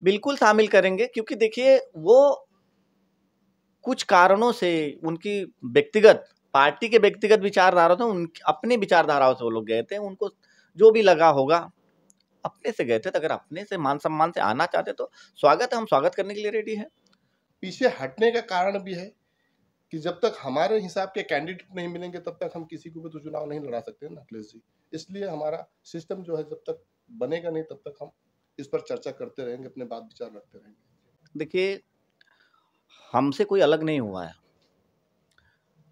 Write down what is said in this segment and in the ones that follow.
बिल्कुल शामिल करेंगे, क्योंकि देखिए वो कुछ कारणों से उनकी व्यक्तिगत पार्टी के व्यक्तिगत विचारधारा थे, उनकी अपने विचारधाराओं से वो लोग गए थे। उनको जो भी लगा होगा अपने से गए थे, तो अगर अपने से मान सम्मान से आना चाहते तो स्वागत है, हम स्वागत करने के लिए रेडी हैं। पीछे हटने का कारण भी है कि जब तक हमारे हिसाब के कैंडिडेट नहीं मिलेंगे तब तक हम किसी को भी तो चुनाव नहीं लड़ा सकते ना अखिलेश जी। इसलिए हमारा सिस्टम जो है जब तक बनेगा नहीं तब तक हम इस पर चर्चा करते रहेंगे, अपने बात विचार रखते रहेंगे। देखिए, हमसे कोई अलग नहीं हुआ है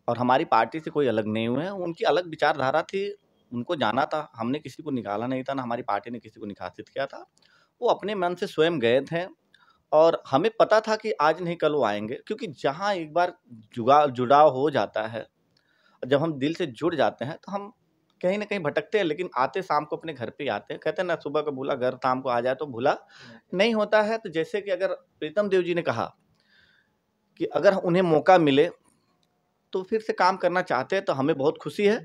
और हमारी पार्टी से कोई अलग नहीं हुए हैं। उनकी अलग विचारधारा थी, उनको जाना था, हमने किसी को निकाला नहीं था, ना हमारी पार्टी ने किसी को निकासित किया था। वो अपने मन से स्वयं गए थे और हमें पता था कि आज नहीं कल वो आएँगे, क्योंकि जहाँ एक बार जुड़ाव हो जाता है, जब हम दिल से जुड़ जाते हैं तो हम कहीं न कहीं भटकते हैं, लेकिन आते शाम को अपने घर पे ही आते हैं। कहते हैं ना, सुबह का भूला घर शाम को आ जाए तो भूला नहीं होता है। तो जैसे कि अगर प्रीतम देव जी ने कहा कि अगर उन्हें मौका मिले तो फिर से काम करना चाहते हैं, तो हमें बहुत खुशी है।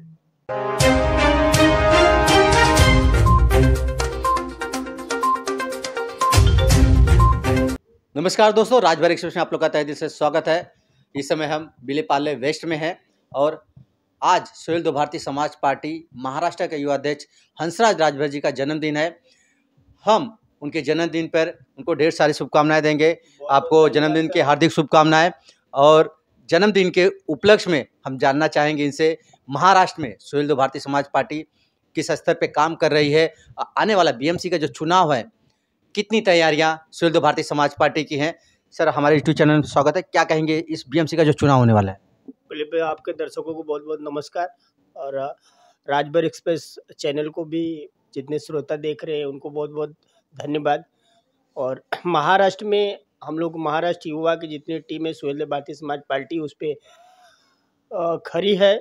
नमस्कार दोस्तों, राजभर एक्सप्रेस में आप लोग का तहे दिल से स्वागत है। इस समय हम बिलेपाले वेस्ट में हैं और आज सुहेलदेव भारतीय समाज पार्टी महाराष्ट्र के युवा अध्यक्ष हंसराज राजभर जी का जन्मदिन है। हम उनके जन्मदिन पर उनको ढेर सारी शुभकामनाएं देंगे। आपको जन्मदिन की हार्दिक शुभकामनाएं। और जन्मदिन के उपलक्ष्य में हम जानना चाहेंगे इनसे, महाराष्ट्र में सुहेलदेव भारतीय समाज पार्टी किस स्तर पर काम कर रही है, आने वाला बीएमसी का जो चुनाव है कितनी तैयारियां सुहेलदेव भारतीय समाज पार्टी की हैं। सर, हमारे यूट्यूब चैनल में स्वागत है। क्या कहेंगे इस बीएमसी का जो चुनाव होने वाला है? पहले पे आपके दर्शकों को बहुत बहुत नमस्कार और राजभर एक्सप्रेस चैनल को भी जितने श्रोता देख रहे हैं उनको बहुत बहुत धन्यवाद। और महाराष्ट्र में हम लोग महाराष्ट्र युवा की जितनी टीम है सुहेलदेव भारतीय समाज पार्टी उस पर खरी है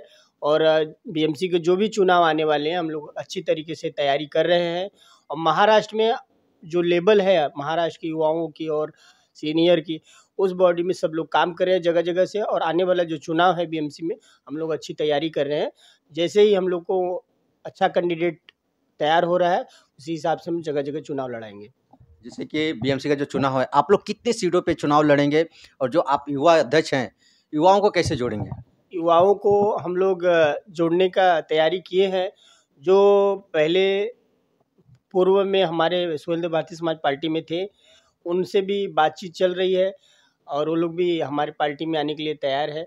और बीएमसी के जो भी चुनाव आने वाले हैं हम लोग अच्छी तरीके से तैयारी कर रहे हैं। और महाराष्ट्र में जो लेवल है महाराष्ट्र के युवाओं की और सीनियर की, उस बॉडी में सब लोग काम कर रहे हैं जगह जगह से। और आने वाला जो चुनाव है बीएमसी में हम लोग अच्छी तैयारी कर रहे हैं। जैसे ही हम लोग को अच्छा कैंडिडेट तैयार हो रहा है उसी हिसाब से हम जगह जगह चुनाव लड़ाएंगे। जैसे कि बीएमसी का जो चुनाव है, आप लोग कितनी सीटों पे चुनाव लड़ेंगे और जो आप युवा अध्यक्ष हैं, युवाओं को कैसे जोड़ेंगे? युवाओं को हम लोग जोड़ने का तैयारी किए हैं। जो पहले पूर्व में हमारे सुहेलदेव भारतीय समाज पार्टी में थे उनसे भी बातचीत चल रही है और वो लोग भी हमारी पार्टी में आने के लिए तैयार है।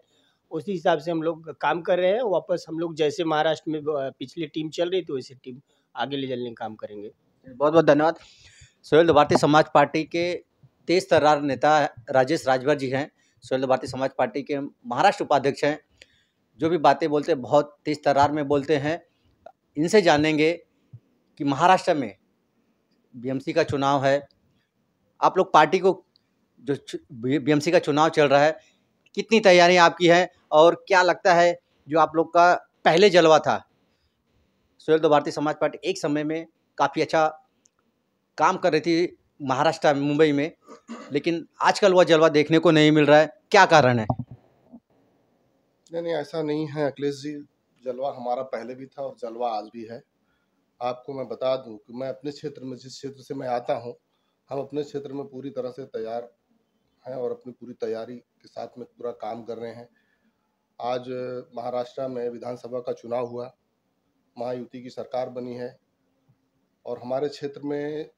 उसी हिसाब से हम लोग काम कर रहे हैं। वापस हम लोग जैसे महाराष्ट्र में पिछली टीम चल रही थी वैसे टीम आगे ले जाने का काम करेंगे। बहुत बहुत धन्यवाद। सुहेलदेव भारतीय समाज पार्टी के तेज तर्रार नेता राजेश राजभर जी हैं। सुहेलदेव भारतीय समाज पार्टी के महाराष्ट्र उपाध्यक्ष हैं। जो भी बातें बोलते हैं बहुत तेज तर्रार में बोलते हैं। इनसे जानेंगे कि महाराष्ट्र में बीएमसी का चुनाव है, आप लोग पार्टी को जो बीएमसी का चुनाव चल रहा है कितनी तैयारियां आपकी हैं और क्या लगता है जो आप लोग का पहले जलवा था? सुहेलदेव भारतीय समाज पार्टी एक समय में काफ़ी अच्छा काम कर रही थी महाराष्ट्र मुंबई में, लेकिन आजकल वह जलवा देखने को नहीं मिल रहा है, क्या कारण है? नहीं, ऐसा नहीं है अखिलेश जी। जलवा हमारा पहले भी था और जलवा आज भी है। आपको मैं बता दूं कि मैं अपने क्षेत्र में, जिस क्षेत्र से मैं आता हूं, हम अपने क्षेत्र में पूरी तरह से तैयार हैं और अपनी पूरी तैयारी के साथ में पूरा काम कर रहे हैं। आज महाराष्ट्र में विधानसभा का चुनाव हुआ, महायुति की सरकार बनी है और हमारे क्षेत्र में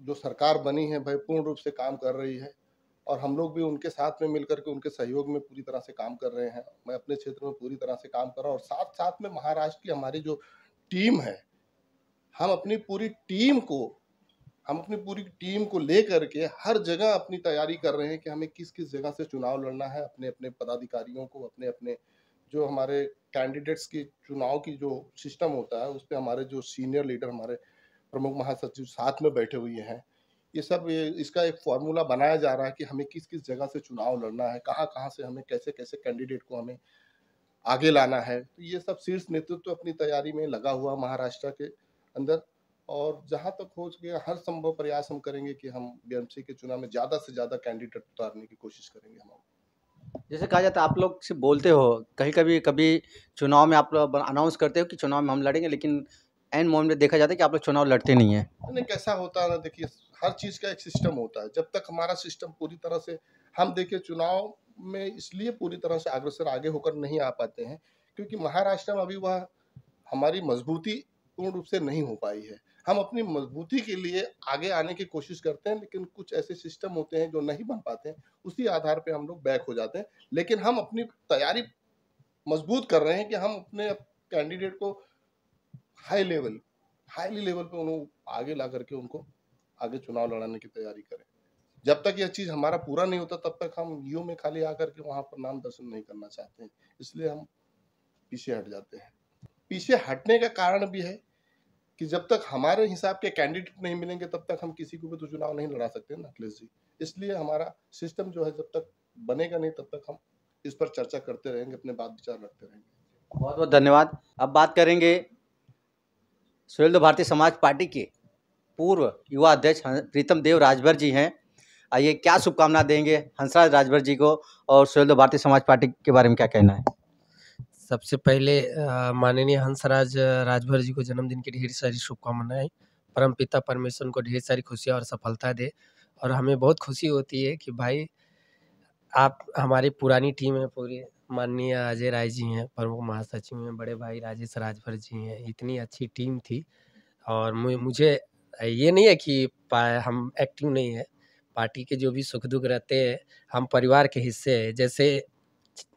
जो सरकार बनी है भाई पूर्ण रूप से काम कर रही है और हम लोग भी उनके साथ में मिलकर के उनके सहयोग में पूरी तरह से काम कर रहे हैं। मैं अपने क्षेत्र में पूरी तरह से काम कर रहा हूँ और साथ साथ में महाराष्ट्र की हमारी जो टीम है, हम अपनी पूरी टीम को लेकर के हर जगह अपनी तैयारी कर रहे हैं कि हमें किस किस जगह से चुनाव लड़ना है। अपने अपने पदाधिकारियों को, अपने अपने जो हमारे कैंडिडेट्स की चुनाव की जो सिस्टम होता है उस पर हमारे जो सीनियर लीडर, हमारे प्रमुख महासचिव साथ में बैठे हुए हैं। इसका एक फॉर्मूला बनाया जा रहा है कि हमें किस किस जगह से चुनाव लड़ना है, कहाँ कहाँ से हमें कैसे कैसे कैंडिडेट को हमें आगे लाना है। तो ये सब शीर्ष नेतृत्व अपनी तैयारी में लगा हुआ महाराष्ट्र के अंदर और जहां तक हो सके हर संभव प्रयास हम करेंगे कि हम बीएमसी के चुनाव में ज़्यादा से ज़्यादा कैंडिडेट उतारने की कोशिश करेंगे। हम जैसे कहा जाता है, आप लोग से बोलते हो कभी चुनाव में आप लोग अनाउंस करते हो कि चुनाव में हम लड़ेंगे, लेकिन एंड मोमेंट में देखा जाता है कि आप लोग चुनाव लड़ते नहीं हैं। नहीं, कैसा होता है ना, देखिए हर चीज़ का एक सिस्टम होता है। जब तक हमारा सिस्टम पूरी तरह से, हम देखिए चुनाव में इसलिए पूरी तरह से अग्रसर आगे होकर नहीं आ पाते हैं क्योंकि महाराष्ट्र में अभी वह हमारी मजबूती पूर्ण रूप से नहीं हो पाई है। हम अपनी मजबूती के लिए आगे आने की कोशिश करते हैं, लेकिन कुछ ऐसे सिस्टम होते हैं जो नहीं बन पाते हैं, उसी आधार पे हम लोग बैक हो जाते हैं। लेकिन हम अपनी तैयारी मजबूत कर रहे हैं कि हम अपने कैंडिडेट को हाईली लेवल पे उन्हें आगे ला करके उनको आगे चुनाव लड़ाने की तैयारी करें। जब तक यह चीज़ हमारा पूरा नहीं होता तब तक हम ईओ में खाली आकर के वहाँ पर नाम दर्शन नहीं करना चाहते हैं, इसलिए हम पीछे हट जाते हैं। पीछे हटने का कारण भी है कि जब तक हमारे हिसाब के कैंडिडेट नहीं मिलेंगे तब तक हम किसी को भी तो चुनाव नहीं लड़ा सकते ना अखिलेश जी। इसलिए हमारा सिस्टम जो है जब तक बनेगा नहीं तब तक हम इस पर चर्चा करते रहेंगे, अपने बात विचार रखते रहेंगे। बहुत बहुत धन्यवाद। अब बात करेंगे सुहेलदेव भारतीय समाज पार्टी के पूर्व युवा अध्यक्ष प्रीतम देव राजभर जी हैं। आइए, क्या शुभकामना देंगे हंसराज राजभर जी को और सुहेलदेव भारतीय समाज पार्टी के बारे में क्या कहना है? सबसे पहले माननीय हंसराज राजभर जी को जन्मदिन की ढेर सारी शुभकामनाएं। परमपिता परमेश्वर उनको ढेर सारी खुशियां और सफलता दे। और हमें बहुत खुशी होती है कि भाई आप हमारी पुरानी टीम है, पूरी माननीय अजय राय जी हैं, प्रमुख महासचिव हैं, बड़े भाई राजेश राजभर जी हैं, इतनी अच्छी टीम थी। और मुझे ये नहीं है कि हम एक्टिव नहीं है, पार्टी के जो भी सुख दुख रहते हैं हम परिवार के हिस्से हैं। जैसे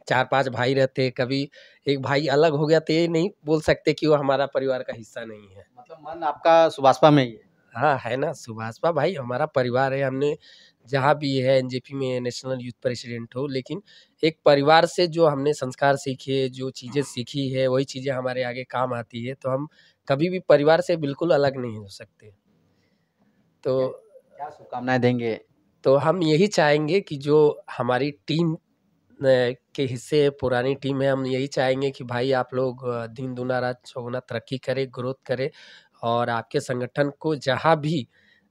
4-5 भाई रहते हैं, कभी एक भाई अलग हो गया तो ये नहीं बोल सकते कि वो हमारा परिवार का हिस्सा नहीं है। मतलब मन आपका सुभाषपा में ही है? हाँ, है ना, सुभाषपा भाई हमारा परिवार है। हमने जहाँ भी है, एनजेपी में नेशनल यूथ प्रेसिडेंट हो, लेकिन एक परिवार से जो हमने संस्कार सीखे, जो चीज़ें सीखी है वही चीज़ें हमारे आगे काम आती है। तो हम कभी भी परिवार से बिल्कुल अलग नहीं हो सकते। तो क्या शुभकामनाएं देंगे? तो हम यही चाहेंगे कि जो हमारी टीम के हिस्से पुरानी टीम है, हम यही चाहेंगे कि भाई आप लोग दिन दुना रात चौगुना तरक्की करें, ग्रोथ करें। और आपके संगठन को जहाँ भी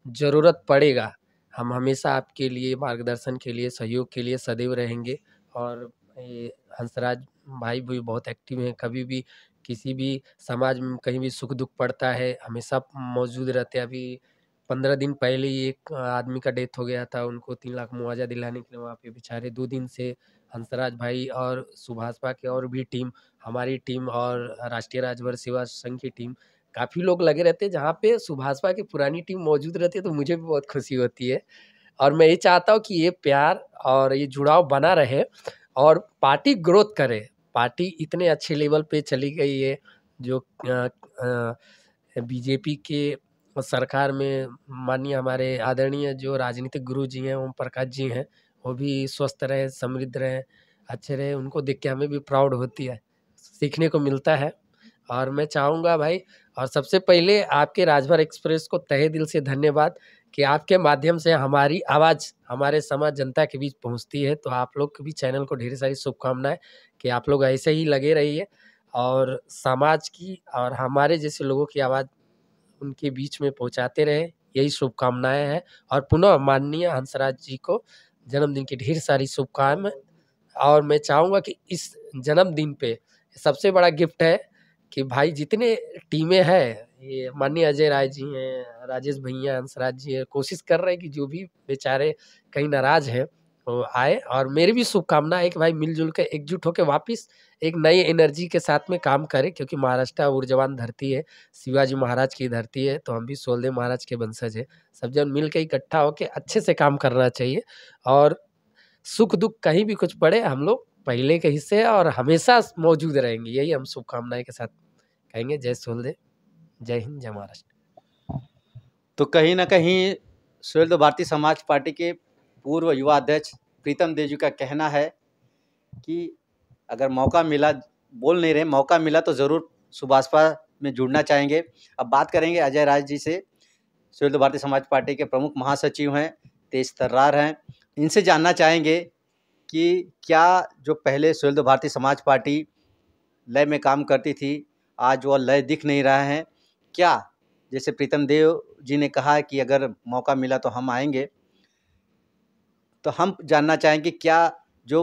ज़रूरत पड़ेगा हम हमेशा आपके लिए मार्गदर्शन के लिए, सहयोग के लिए सदैव रहेंगे। और ये हंसराज भाई भी बहुत एक्टिव हैं, कभी भी किसी भी समाज में कहीं भी सुख दुख पड़ता है हमेशा मौजूद रहते हैं। अभी 15 दिन पहले ही एक आदमी का डेथ हो गया था, उनको 3 लाख मुआवजा दिलाने के लिए वहाँ पे बेचारे 2 दिन से हंसराज भाई और सुभाषपा के और भी टीम, हमारी टीम और राष्ट्रीय राजभर सेवा संघ की टीम, काफ़ी लोग लगे रहते हैं। जहाँ पे सुभाषपा की पुरानी टीम मौजूद रहती है तो मुझे भी बहुत खुशी होती है। और मैं ये चाहता हूँ कि ये प्यार और ये जुड़ाव बना रहे और पार्टी ग्रोथ करे। पार्टी इतने अच्छे लेवल पे चली गई है, जो बीजेपी के सरकार में माननीय हमारे आदरणीय जो राजनीतिक गुरु जी हैं, ओम प्रकाश जी हैं, वो भी स्वस्थ रहे, समृद्ध रहे, अच्छे रहे। उनको देख के हमें भी प्राउड होती है, सीखने को मिलता है। और मैं चाहूँगा भाई, और सबसे पहले आपके राजभर एक्सप्रेस को तहे दिल से धन्यवाद कि आपके माध्यम से हमारी आवाज़ हमारे समाज जनता के बीच पहुंचती है। तो आप लोग के भी चैनल को ढेर सारी शुभकामनाएं कि आप लोग ऐसे ही लगे रहिए और समाज की और हमारे जैसे लोगों की आवाज़ उनके बीच में पहुंचाते रहे, यही शुभकामनाएं हैं। और पुनः माननीय हंसराज जी को जन्मदिन की ढेर सारी शुभकामनाएं। और मैं चाहूँगा कि इस जन्मदिन पे सबसे बड़ा गिफ्ट है कि भाई जितने टीमें हैं, ये माननीय अजय राय जी हैं, राजेश भैया, हंसराज जी हैं, कोशिश कर रहे हैं कि जो भी बेचारे कहीं नाराज हैं वो आए। और मेरी भी शुभकामना है कि भाई मिलजुल के एकजुट होकर वापस एक नई एनर्जी के साथ में काम करें, क्योंकि महाराष्ट्र ऊर्जावान धरती है, शिवाजी महाराज की धरती है। तो हम भी सुहेलदेव महाराज के वंशज है, सब जन मिल के इकट्ठा होकर अच्छे से काम करना चाहिए। और सुख दुख कहीं भी कुछ पड़े, हम लोग पहले के हिस्से हैं और हमेशा मौजूद रहेंगे, यही हम शुभकामनाएं के साथ कहेंगे। जय सुहेलदेव, जय हिंद, जय महाराष्ट्र। तो कहीं ना कहीं सुहेलदेव भारतीय समाज पार्टी के पूर्व युवा अध्यक्ष प्रीतम देव जी का कहना है कि अगर मौका मिला, बोल नहीं रहे, मौका मिला तो ज़रूर सुभाषपा में जुड़ना चाहेंगे। अब बात करेंगे अजय राय जी से, सुहेलदेव भारतीय समाज पार्टी के प्रमुख महासचिव हैं, तेज तर्रार हैं। इनसे जानना चाहेंगे कि क्या जो पहले सुहेलदेव भारतीय समाज पार्टी लय में काम करती थी, आज वह लय दिख नहीं रहा है। क्या जैसे प्रीतम देव जी ने कहा कि अगर मौका मिला तो हम आएंगे, तो हम जानना चाहेंगे क्या जो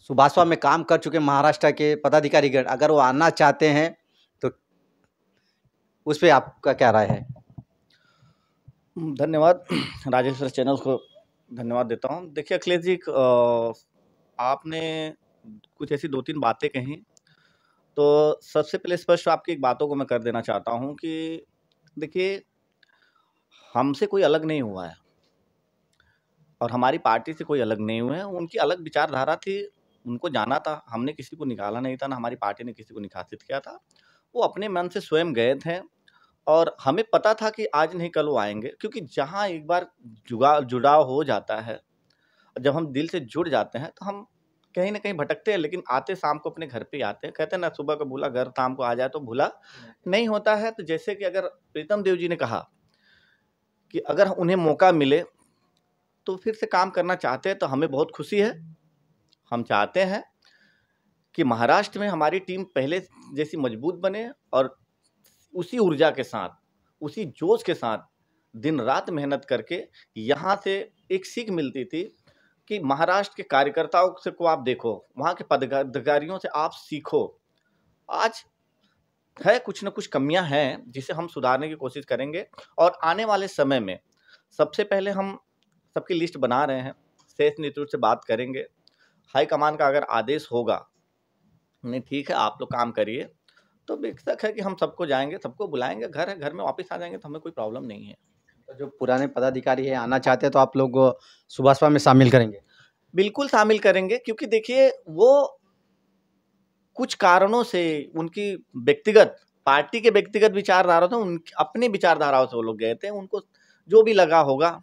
सुभाषपा में काम कर चुके महाराष्ट्र के पदाधिकारीगण अगर वो आना चाहते हैं तो उस पर आपका क्या राय है? धन्यवाद राजेश चैनल को धन्यवाद देता हूँ। देखिए अखिलेश जी, आपने कुछ ऐसी 2-3 बातें कहीं, तो सबसे पहले स्पष्ट आपकी एक बातों को मैं कर देना चाहता हूँ कि देखिए, हमसे कोई अलग नहीं हुआ है और हमारी पार्टी से कोई अलग नहीं हुए हैं। उनकी अलग विचारधारा थी, उनको जाना था, हमने किसी को निकाला नहीं था, ना हमारी पार्टी ने किसी को निष्कासित किया था। वो अपने मन से स्वयं गए थे और हमें पता था कि आज नहीं कल वो आएँगे, क्योंकि जहाँ एक बार जुड़ाव हो जाता है, जब हम दिल से जुड़ जाते हैं तो हम कहीं न कहीं भटकते हैं, लेकिन आते शाम को अपने घर पे ही आते हैं। कहते हैं ना, सुबह का भूला घर शाम को आ जाए तो भूला नहीं होता है। तो जैसे कि अगर प्रीतम देव जी ने कहा कि अगर उन्हें मौका मिले तो फिर से काम करना चाहते हैं, तो हमें बहुत खुशी है। हम चाहते हैं कि महाराष्ट्र में हमारी टीम पहले जैसी मजबूत बने और उसी ऊर्जा के साथ, उसी जोश के साथ दिन रात मेहनत करके यहाँ से एक सीख मिलती थी कि महाराष्ट्र के कार्यकर्ताओं से को आप देखो, वहाँ के पदाधिकारियों से आप सीखो। आज है कुछ न कुछ कमियां हैं जिसे हम सुधारने की कोशिश करेंगे और आने वाले समय में सबसे पहले हम सबकी लिस्ट बना रहे हैं, शीर्ष नेतृत्व से बात करेंगे। हाईकमान का अगर आदेश होगा, नहीं ठीक है आप लोग काम करिए, तो बेशक है कि हम सबको जाएंगे, सबको बुलाएंगे, घर है, घर में वापस आ जाएंगे, तो हमें कोई प्रॉब्लम नहीं है। तो जो पुराने पदाधिकारी है आना चाहते हैं तो आप लोग सुभाषपा में शामिल करेंगे? बिल्कुल शामिल करेंगे, क्योंकि देखिए वो कुछ कारणों से उनकी व्यक्तिगत पार्टी के व्यक्तिगत विचारधारा थे, उनकी अपनी विचारधाराओं से वो लोग गए थे। उनको जो भी लगा होगा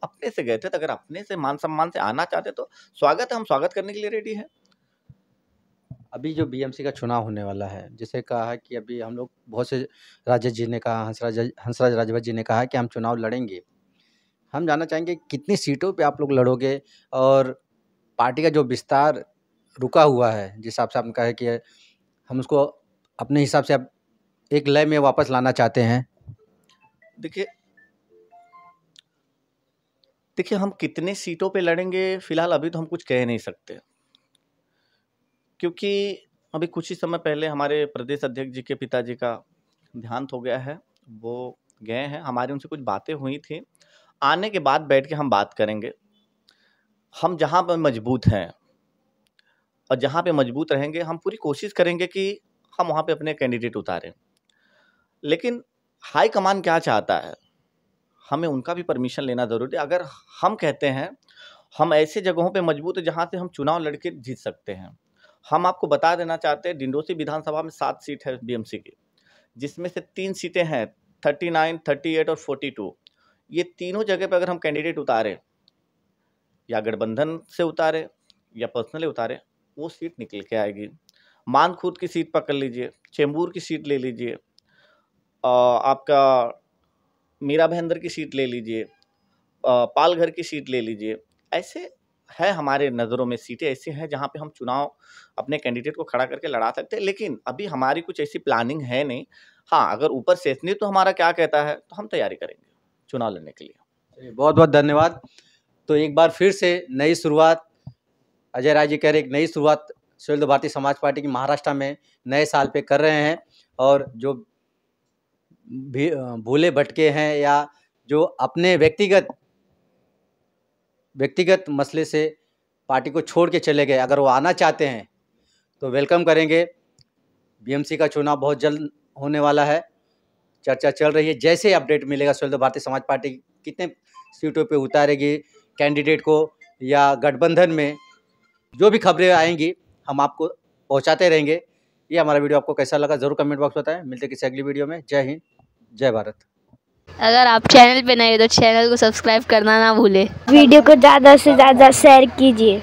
अपने से गए थे, तो अगर अपने से मान सम्मान से आना चाहते तो स्वागत है, हम स्वागत करने के लिए रेडी हैं। अभी जो बीएमसी का चुनाव होने वाला है, जिसे कहा है कि अभी हम लोग बहुत से राजेश जी ने कहा, हंसराज राजभर जी ने कहा कि हम चुनाव लड़ेंगे। हम जानना चाहेंगे कितनी सीटों पे आप लोग लड़ोगे और पार्टी का जो विस्तार रुका हुआ है, जिस हिसाब से आपने कहा है कि हम उसको अपने हिसाब से अब एक लय में वापस लाना चाहते हैं। देखिए हम कितने सीटों पे लड़ेंगे फिलहाल अभी तो हम कुछ कह नहीं सकते, क्योंकि अभी कुछ ही समय पहले हमारे प्रदेश अध्यक्ष जी के पिताजी का देहांत हो गया है। वो गए हैं, हमारी उनसे कुछ बातें हुई थी, आने के बाद बैठ के हम बात करेंगे। हम जहाँ पर मजबूत हैं और जहाँ पे मजबूत रहेंगे, हम पूरी कोशिश करेंगे कि हम वहाँ पे अपने कैंडिडेट उतारें। लेकिन हाई कमान क्या चाहता है, हमें उनका भी परमिशन लेना ज़रूरी है। अगर हम कहते हैं हम ऐसे जगहों पे मजबूत है जहाँ से हम चुनाव लड़के जीत सकते हैं। हम आपको बता देना चाहते हैं, डिंडोसी विधानसभा में 7 सीट है बीएमसी की, जिसमें से 3 सीटें हैं 39, 38 और 42। ये तीनों जगह पे अगर हम कैंडिडेट उतारें, या गठबंधन से उतारें या पर्सनली उतारें, वो सीट निकल के आएगी। मानखुर्द की सीट पकड़ लीजिए, चेंबूर की सीट ले लीजिए, आपका मीरा भाईंदर की सीट ले लीजिए, पालघर की सीट ले लीजिए। ऐसे है हमारे नज़रों में सीटें ऐसी हैं जहाँ पे हम चुनाव अपने कैंडिडेट को खड़ा करके लड़ा सकते हैं, लेकिन अभी हमारी कुछ ऐसी प्लानिंग है नहीं। हाँ, अगर ऊपर से तो हमारा क्या कहता है तो हम तैयारी करेंगे चुनाव लड़ने के लिए। बहुत बहुत धन्यवाद। तो एक बार फिर से नई शुरुआत, अजय राय जी कह रहे एक नई शुरुआत सुहेलदेव भारतीय समाज पार्टी की महाराष्ट्र में नए साल पे कर रहे हैं, और जो भी भूले भटके हैं या जो अपने व्यक्तिगत मसले से पार्टी को छोड़ के चले गए, अगर वो आना चाहते हैं तो वेलकम करेंगे। बीएमसी का चुनाव बहुत जल्द होने वाला है, चर्चा चल रही है। जैसे अपडेट मिलेगा सुहेलदेव भारतीय समाज पार्टी कितने सीटों पे उतारेगी कैंडिडेट को या गठबंधन में, जो भी खबरें आएंगी हम आपको पहुंचाते रहेंगे। ये हमारा वीडियो आपको कैसा लगा ज़रूर कमेंट बॉक्स में बताएं। मिलते हैं किसी अगली वीडियो में। जय हिंद, जय भारत। अगर आप चैनल पे नए हो तो चैनल को सब्सक्राइब करना ना भूले। वीडियो को ज़्यादा से ज़्यादा शेयर कीजिए।